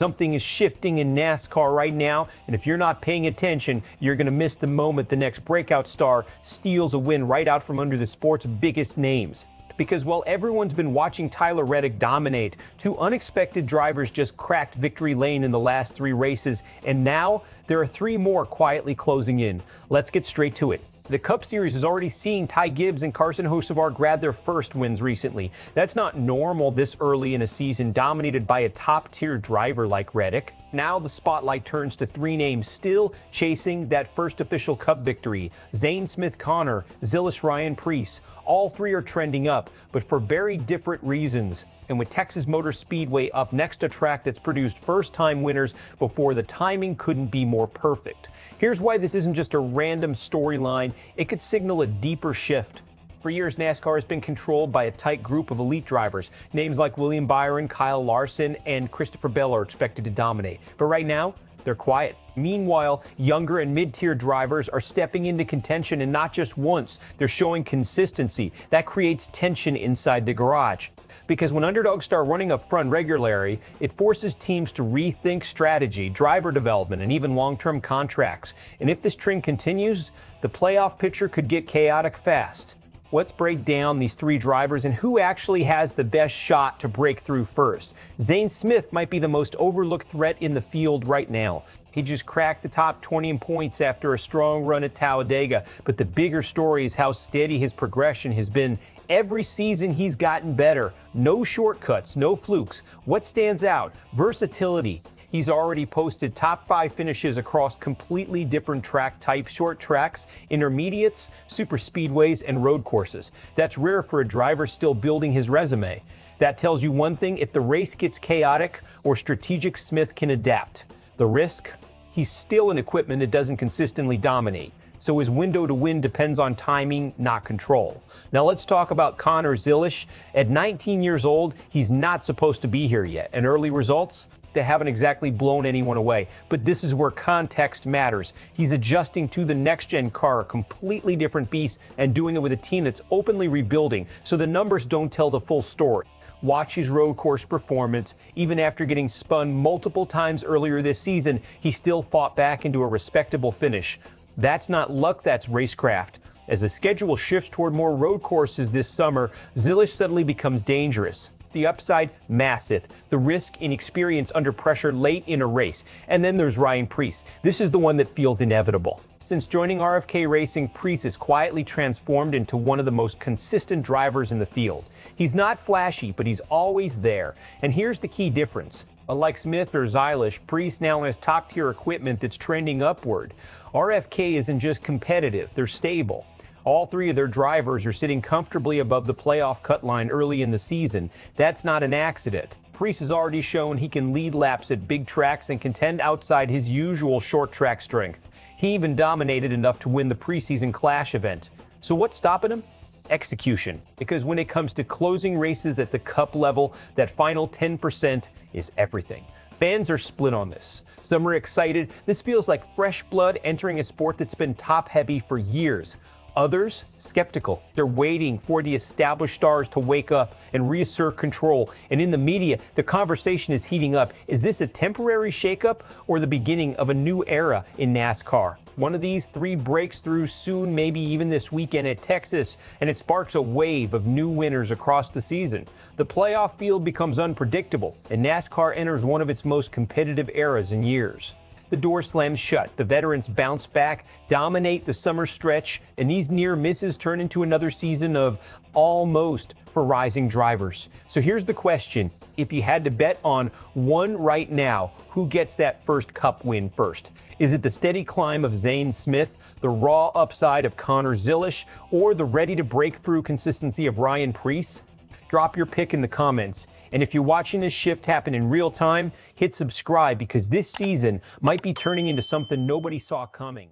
Something is shifting in NASCAR right now, and if you're not paying attention, you're going to miss the moment the next breakout star steals a win right out from under the sport's biggest names. Because while everyone's been watching Tyler Reddick dominate, two unexpected drivers just cracked victory lane in the last 3 races, and now there are 3 more quietly closing in. Let's get straight to it. The Cup Series is already seeing Gibbs and Carson Hocevar grab their first wins recently. That's not normal this early in a season dominated by a top-tier driver like Reddick. Now the spotlight turns to 3 names still chasing that first official Cup victory. Zane Smith, Zilisch, Ryan Preece. All 3 are trending up, but for very different reasons. And with Texas Motor Speedway up next, a track that's produced first-time winners before, the timing couldn't be more perfect. Here's why this isn't just a random storyline. It could signal a deeper shift. For years, NASCAR has been controlled by a tight group of elite drivers. Names like William Byron, Kyle Larson, and Christopher Bell are expected to dominate. But right now, they're quiet. Meanwhile, younger and mid-tier drivers are stepping into contention, and not just once. They're showing consistency. That creates tension inside the garage. Because when underdogs start running up front regularly, it forces teams to rethink strategy, driver development, and even long-term contracts. And if this trend continues, the playoff picture could get chaotic fast. Let's break down these 3 drivers and who actually has the best shot to break through first. Zane Smith might be the most overlooked threat in the field right now. He just cracked the top 20 in points after a strong run at Talladega. But the bigger story is how steady his progression has been. Every season he's gotten better. No shortcuts, no flukes. What stands out? Versatility. He's already posted top 5 finishes across completely different track types: short tracks, intermediates, super speedways, and road courses. That's rare for a driver still building his resume. That tells you one thing: if the race gets chaotic or strategic, Smith can adapt. The risk? He's still an equipment that doesn't consistently dominate. So his window to win depends on timing, not control. Now let's talk about Zilisch. At 19 years old, he's not supposed to be here yet. And early results? They haven't exactly blown anyone away. But this is where context matters. He's adjusting to the next-gen car, a completely different beast, and doing it with a team that's openly rebuilding. So the numbers don't tell the full story. Watch his road course performance. Even after getting spun multiple times earlier this season, he still fought back into a respectable finish. That's not luck, that's racecraft. As the schedule shifts toward more road courses this summer, Zilisch suddenly becomes dangerous. The upside, massive. The risk, inexperience under pressure late in a race. And then there's Ryan Preece. This is the one that feels inevitable. Since joining RFK Racing, Preece has quietly transformed into one of the most consistent drivers in the field. He's not flashy, but he's always there. And here's the key difference. Unlike Smith or Zilisch, Preece now has top-tier equipment that's trending upward. RFK isn't just competitive, they're stable. All 3 of their drivers are sitting comfortably above the playoff cut line early in the season. That's not an accident. Preece has already shown he can lead laps at big tracks and contend outside his usual short track strength. He even dominated enough to win the preseason Clash event. So what's stopping him? Execution. Because when it comes to closing races at the Cup level, that final 10% is everything. Fans are split on this. Some are excited. This feels like fresh blood entering a sport that's been top-heavy for years. Others, skeptical. They're waiting for the established stars to wake up and reassert control. And in the media, the conversation is heating up. Is this a temporary shakeup or the beginning of a new era in NASCAR? One of these 3 breaks through soon, maybe even this weekend at Texas, and it sparks a wave of new winners across the season. The playoff field becomes unpredictable, and NASCAR enters one of its most competitive eras in years. The door slams shut, the veterans bounce back, dominate the summer stretch, and these near misses turn into another season of almost for rising drivers. So here's the question. If you had to bet on one right now, who gets that first Cup win first? Is it the steady climb of Zane Smith, the raw upside of Zilisch, or the ready-to-break-through consistency of Ryan Preece? Drop your pick in the comments. And if you're watching this shift happen in real time, hit subscribe, because this season might be turning into something nobody saw coming.